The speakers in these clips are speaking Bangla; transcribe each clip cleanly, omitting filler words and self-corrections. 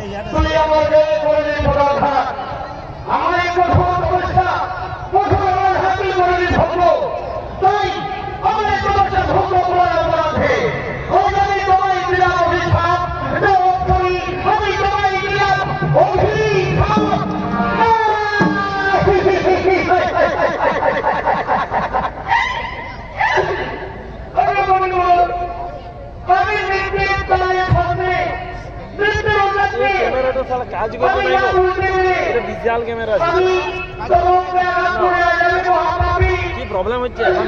তুই আমাকে করে দিন প্রধান আমার এই কঠোর তপস্যা কঠোর আমার হাতে করে দিন ভগ্ন তাই আমার এই তপস্যা ভগ্ন করার অপরাধে আমি তোমায় দিলাম অভিশাপ আমি তোমায় দিলাম অভিশাপ আমি নিজের তলায় থাকবে कैमरा तो साला काज को नहीं ये विजुअल कैमरा আমি তোমাকে আঘাত করে আমি মহাপাপী কি প্রবলেম হচ্ছে এখন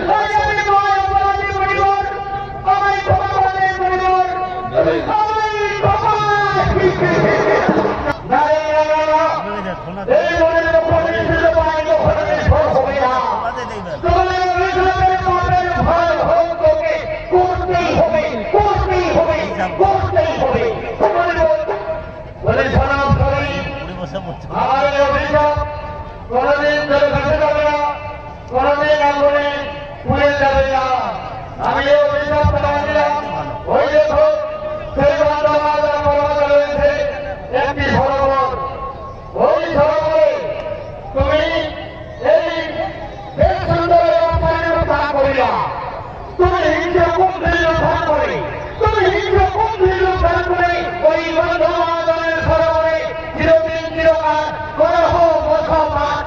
আমার অভিযোগ কোনদিন ধরে ঘটে যাবে না কোনদিন আগুনে পুড়ে যাবে না আমি এই অভিযোগ দিলাম ওই দেখো সেই বন্ধ রয়েছে একটি সরোবর ওই সরোবরে তুমি এই বেশ সুন্দর দান করিলা তুমি হিংসা খুব দৃঢ় দান করে তুমি হিংসা খুব দৃঢ় দান করে ওই বন্ধ সরোবরে চিরদিন চিরকাল করহ বসবাস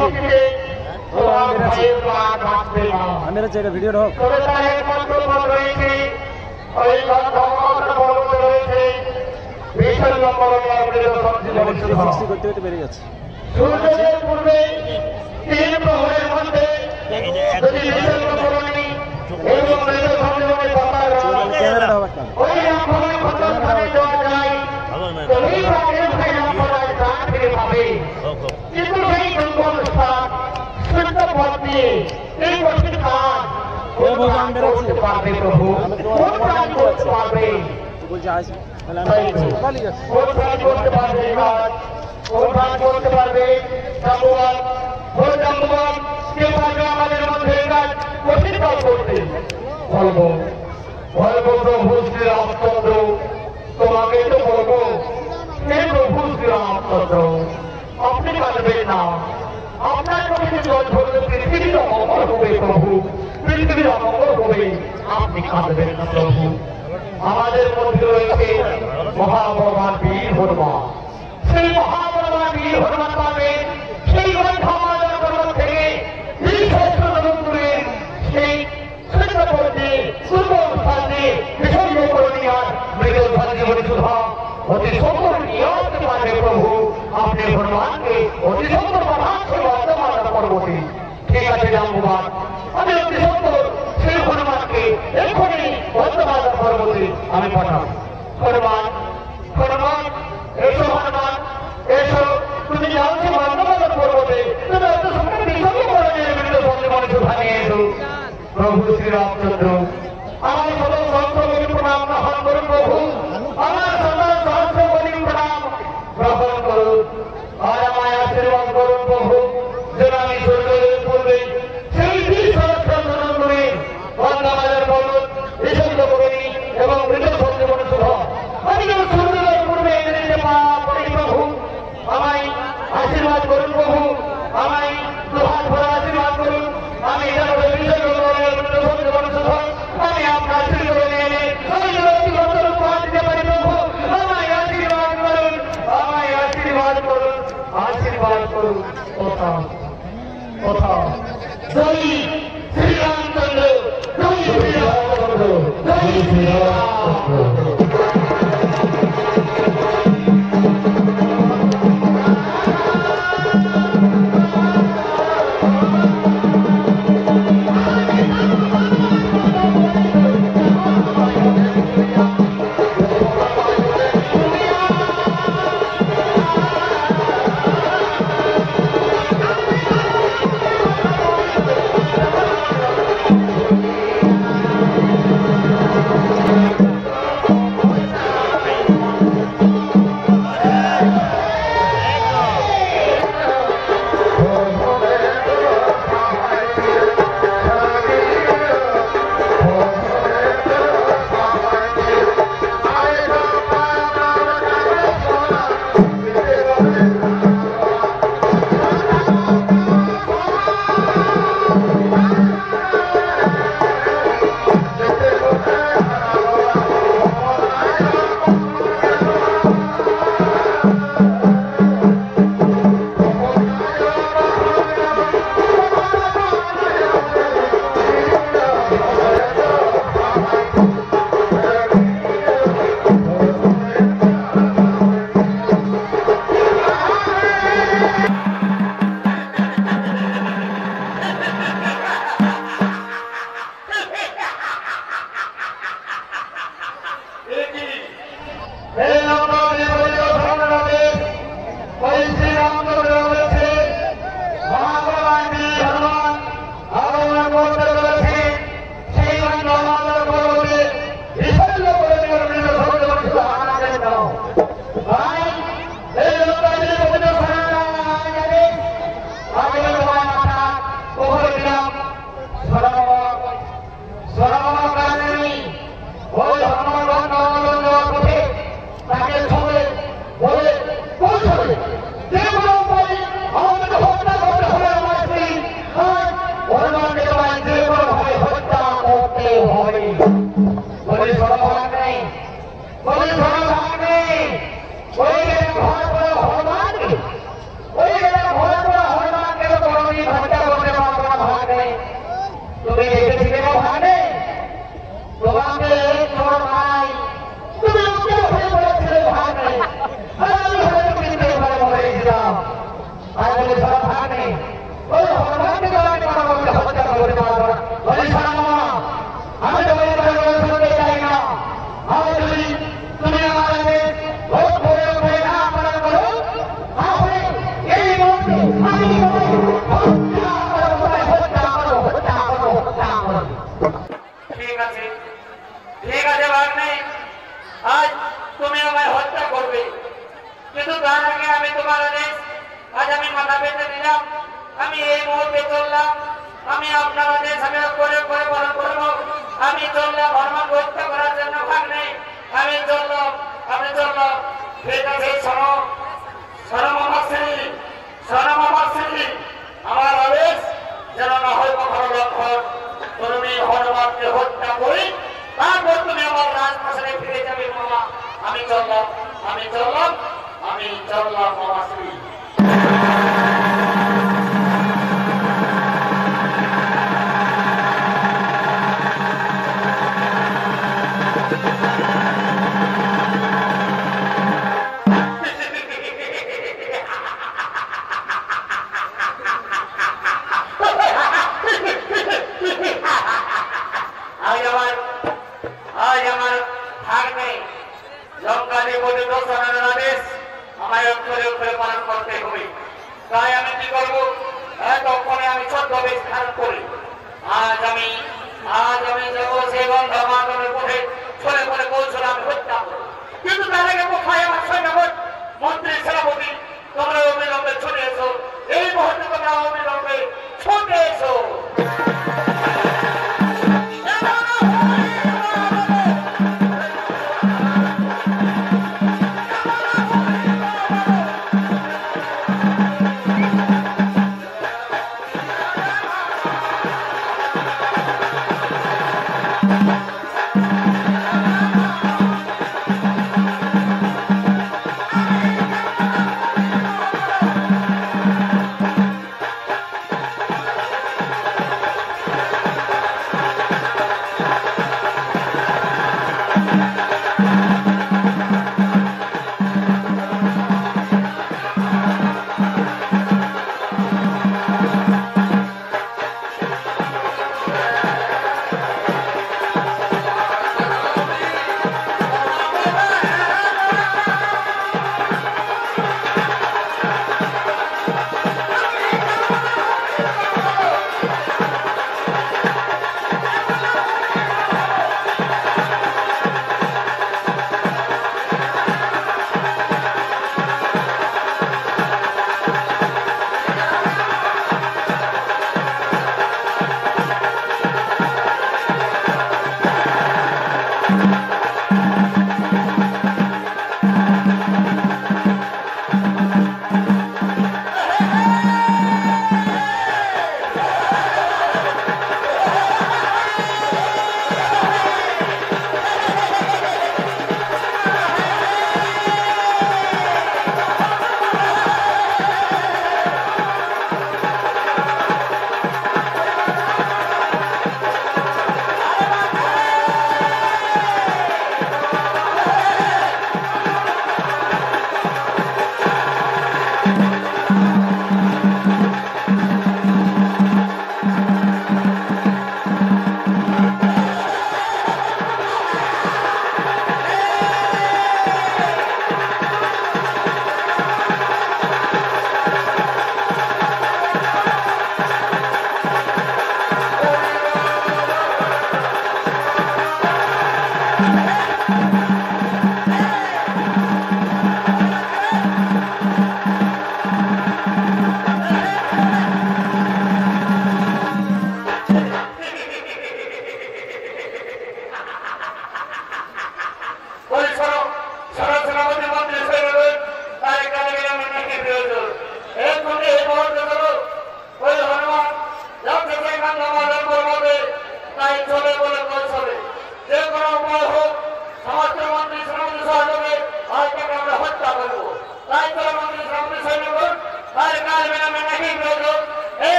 শক্তিতে তোমার ভাইয়ের প্রাণ বাঁচবে না। मेरा जगह वीडियो ढोक তবে তার একমাত্র পথ রয়েছে, ওই ধর্মঘট পর্বতে রয়েছে বিশাল নম্বর সৃষ্টি করতে করতে বেড়ে যাচ্ছে। সূর্যোদয়ের পূর্বে 3 প্রহরের মধ্যে যদি বিশাল নম্বরণী এবং মৃত সঞ্জীবনী পাতার ক্যামেরা ঢোক একটা ওই রামভূমি ক্ষতস্থানে যাওয়া যায়, তবেই প্রাণের ভাই রামপরায় প্রাণ ফিরে পাবে। কিন্তু সেই দুর্গম স্থান শুদ্ধ পথ দিয়ে এই কঠিন কাজ কোন প্রাণ করতে পারবে প্রভু? কোন প্রাণ করতে পারবে? বলছে আসি তাহলে আমি পালিয়ে যাচ্ছি। কোন প্রাণ করতে পারবে এই কাজ? কোন প্রাণ করতে পারবে? জাম্বুবান, ভোর জাম্বুবান, কে পারবে আমাদের মধ্যে এই কাজ কঠিন কাজ করতে? বলবো বলবো প্রভু শ্রীরামচন্দ্র, তোমাকে তো বলবো, হে প্রভু শ্রীরামচন্দ্র, আপনি কাঁদবেন না। আপনার চোখে জল ধরলে পৃথিবীর অমঙ্গল হবে প্রভু, পৃথিবীর অমঙ্গল হবে, আপনি কাঁদবেন না প্রভু। আমাদের মধ্যে রয়েছে মহাবলবান বীর হনুমান, সেই মহাবলবান বীর হনুমান পাবে সেই গন্ধামালা পর্বত থেকে সেই সৈন্যপথে পূর্ব স্থানে বিসর্গ করে নিয়ার মৃত সঞ্জীবনী সুধা অতি সুন্দর নিয়ে আসতে পারবে প্রভু। আপনি হনুমানকে অতি সুন্দর পাঠাচ্ছে বর্তমানা পর্বতে। ঠিক আছে জাম্বুবান, আমি অতি সুন্দর সেই হনুমানকে এক্ষুনি বর্তমানা পর্বতে আমি পাঠাবো। হনুমান, হনুমান, এসো হনুমান, এসো, তুমি যাচ্ছি বর্তমানা পর্বতে, তুমি এত সুন্দর বিসর্গ করে নিয়ে মৃত সঞ্জীবনী সুধা নিয়ে এসো। প্রভু শ্রীরামচন্দ্র, আমার সকল সহস্রবলী প্রণাম গ্রহণ করুন প্রভু, আমার সকল সহস্রবলী প্রণাম গ্রহণ করুন, আর আমায় আশীর্বাদ করুন প্রভু, যেন আমি সূর্যোদয়ের পূর্বে সেই 20 সহস্র তরুণে গঙ্গামালার পর্বত বিসর্গ করে নিই এবং মৃত সঞ্জীবনী সুধা আমি যেন সূর্যোদয়ের পূর্বে এনে দিতে পারি প্রভু। আমায় আশীর্বাদ করুন প্রভু, আমায় দুহাত ভরা আশীর্বাদ করুন, আমি যেন বিসর্গ করে মৃত সঞ্জীবনী সুধা আমি আপনার আশীর্বাদ এনে আমি যেন অতিগত উপহার দিতে পারি প্রভু। আমায় আশীর্বাদ করুন, আমায় আশীর্বাদ করুন, আশীর্বাদ করুন। কথা কথা জয় শ্রীরামচন্দ্র, জয় শ্রীরামচন্দ্র, জয় শ্রীরামচন্দ্র। আগে আমি তোমার আদেশ আজ আমি মাথা পেতে নিলাম, আমি এই মুহূর্তে চললাম, আমি আপনার আদেশ আমি করে করে পালন করবো। আমি চললাম হনুমান হত্যা করার জন্য ভাগ নেই, আমি চললাম, আমি চললাম। ঠিক আছে, শোনো শোনো আমার শ্রী, শোনো আমার শ্রী, আমার আদেশ যেন না হয় কখনো লক্ষণ। তুমি হনুমানকে হত্যা করি, তারপর তুমি আমার রাজপ্রাসাদে ফিরে যাবে মামা। আমি চললাম, আমি চললাম, আমি চললাম মামা শ্রী। আজ আমার ভাগ নেই, লঙ্কাতে বলে দোষণের আদেশ আমায় অক্ষরে অক্ষরে পালন করতে হবে। তাই আমি কি করবো, তখনই আমি ছদ্মবেশ ধারণ করি। আজ আমি যাবো সেই গন্ধর্বের পথে, ছলে ছলে কৌশলে আমি হত্যা করবো। কিন্তু তার আগে কোথায় আমার সৈন্যবট মন্ত্রী সেনাপতি, তোমরা অবিলম্বে ছুটে এসো, এই মুহূর্তে তোমরা অবিলম্বে ছুটে এসো।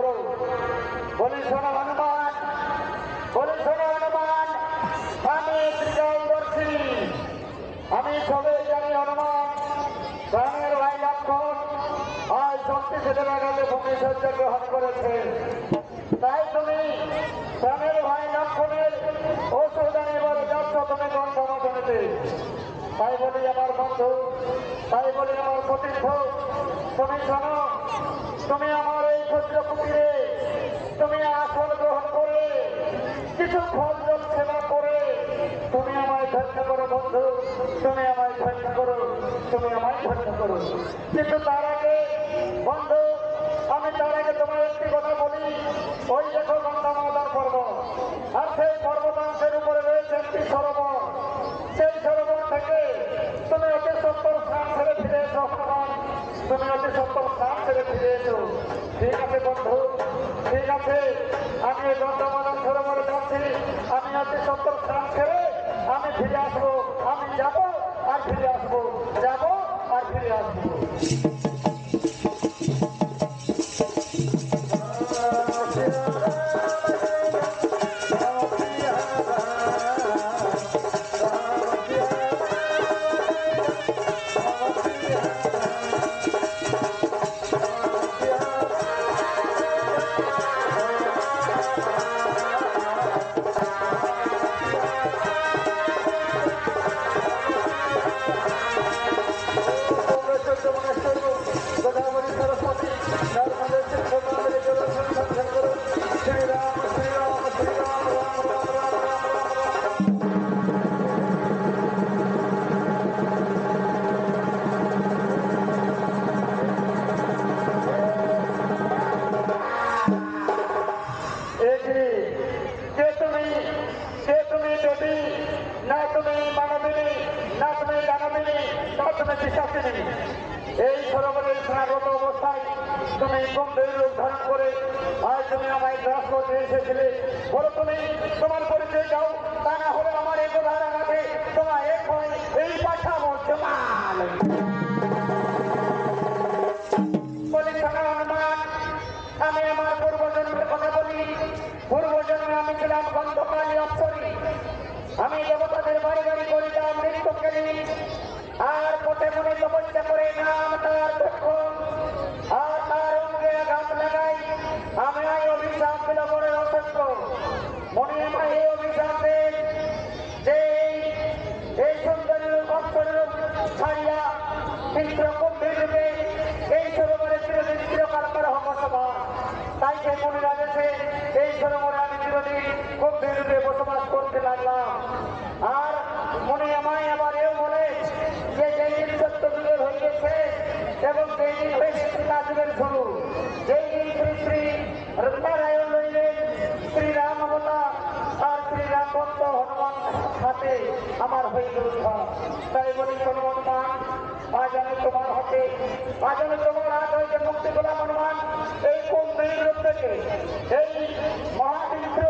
করো। বলি শোনো হনুমান, বলি শোনো হনুমান, আমি ত্রিকালদর্শী, আমি সবে জানি হনুমান প্রাণের ভাই লক্ষণ আজ শক্তিশালী লাগালে ভূমি সহ্য গ্রহণ করেছে। তাই তুমি প্রাণের ভাই লক্ষণের ঔষধ আনিবার যাচ্ছ তুমি গন্ধমাদনেতে। তাই বলি আমার বন্ধু, তাই বলি আমার সতীর্থ, তুমি শোনো, তুমি আমার এই ক্ষুদ্র কুটিরে তুমি আসল গ্রহণ করে কিছু ফল জল সেবা করে তুমি আমায় ধন্য করো বন্ধু, তুমি আমায় ধন্য করো, তুমি আমায় ধন্য করো। কিন্তু তার আগে বন্ধু, আমি তার আগে তোমার একটি কথা বলি। ওই দেখো গন্ধমাদন পর্বত, আর সেই পর্বতাংশের উপরে রয়েছে একটি সরোবর। সেই সরোবর থেকে তুমি অতি সত্তর স্থান ছেড়ে ফিরে এসো হনুমান, তুমি অতি সত্তর স্থান ছেড়ে ফিরে এসো। ঠিক আছে বন্ধু, ঠিক আছে, আমি এই গন্ধমাদন সরোবরে যাচ্ছি, আমি অতি সত্তর স্থান ছেড়ে আমি ফিরে আসবো, আমি যাবো আর ফিরে আসবো, যাবো আর ফিরে আসবো। এই সরোবরের স্নানরত অবস্থায় তুমি গম্ভীর রূপ ধারণ করে আজ তুমি আমায় গ্রাস করতে এসেছিলে। বলো তুমি তোমার পরিচয় যাও, তা না হলে আমার এই প্রধান আঘাতে তোমার এক হয় এই পাঠাবো জমাল। বলি শোনো হনুমান, আমি আমার পূর্বজন্মের কথা বলি। পূর্বজন্মে আমি ছিলাম গন্ধকালী অপ্সরী, আমি দেবতাদের বাড়ি বাড়ি করিতাম নৃত্যকেলী, আর পথে মনে তপস্যা করে নাম তার দুঃখ আর তার অঙ্গে আঘাত লাগাই আমি অভিশাপ দিল বলে অসত্য। মনে আমায় এই অভিশাপ দেন যে এই সুন্দরী অক্ষর ছাড়িয়া চিত্র গম্ভীর রূপে এই সরোবরে চিরদিন চিরকাল করা বসবাস। তাই সে মনে গেছে এই সরোবরে আমি চিরদিন গম্ভীর রূপে বসবাস করতে লাগলাম। আর মনে আমায় আবার এও বলে যে যেই দিন সত্য যুগের হয়ে গেছে এবং সেই দিন হয়ে গেছে যুগের শুরু, যেই দিন শ্রী শ্রী নারায়ণ রইলেন শ্রীরাম অবতার আর শ্রীরাম ভক্ত হনুমান হাতে আমার হয়ে গেল। তাই বলি কোনো হনুমান, আজ আমি তোমার হাতে, আজ আমি তোমার হাত হইতে মুক্তি পেলাম হনুমান। এই গম্ভীর রূপ থেকে, এই মহাবিদ্র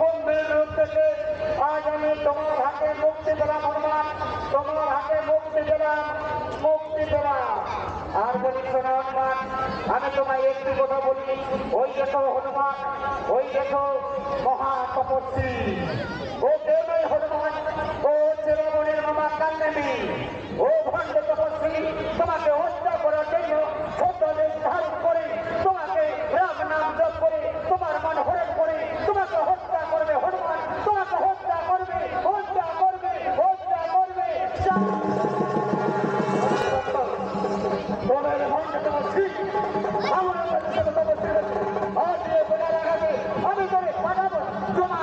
গম্ভীর রূপ থেকে আজ আমি তোমার হাতে মুক্তি পেলাম হনুমান, তোমার হাতে মুক্তি পেলাম, মুক্তি পেলাম। আর বলি শোনো হনুমান, আমি তোমায় একটি কথা বলি। ওই দেখো হনুমান, ওই দেখো মহা তপস্বী, ও দেবই হনুমান, ও চেরামণির মামা কান্দেবী, ও ভণ্ড তপস্বী, তোমাকে হত্যা করার জন্য সত্যদেশ ধারণ করে তোমাকে রাম নাম জপ করে তোমার মন হরণ করে তোমাকে হত্যা করবে হনুমান, তোমাকে হত্যা করবে, হত্যা করবে, হত্যা করবে। তোমার ভণ্ড তপস্বী আমার তপস্বী আজ বলে রাখাবে আমি করে পাঠাবো তোমার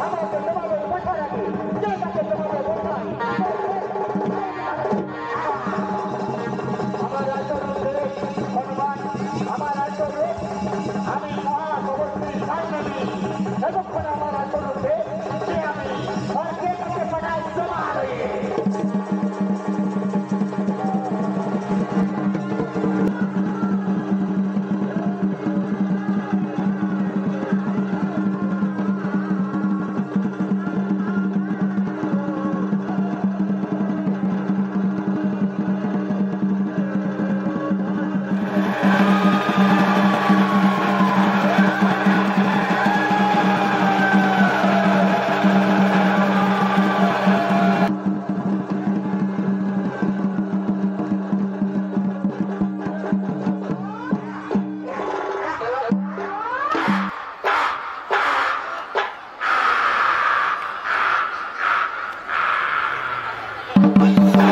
আমাকে তোমাদের বসা রাখি, যে তাকে তোমাদের বসায় Thank you.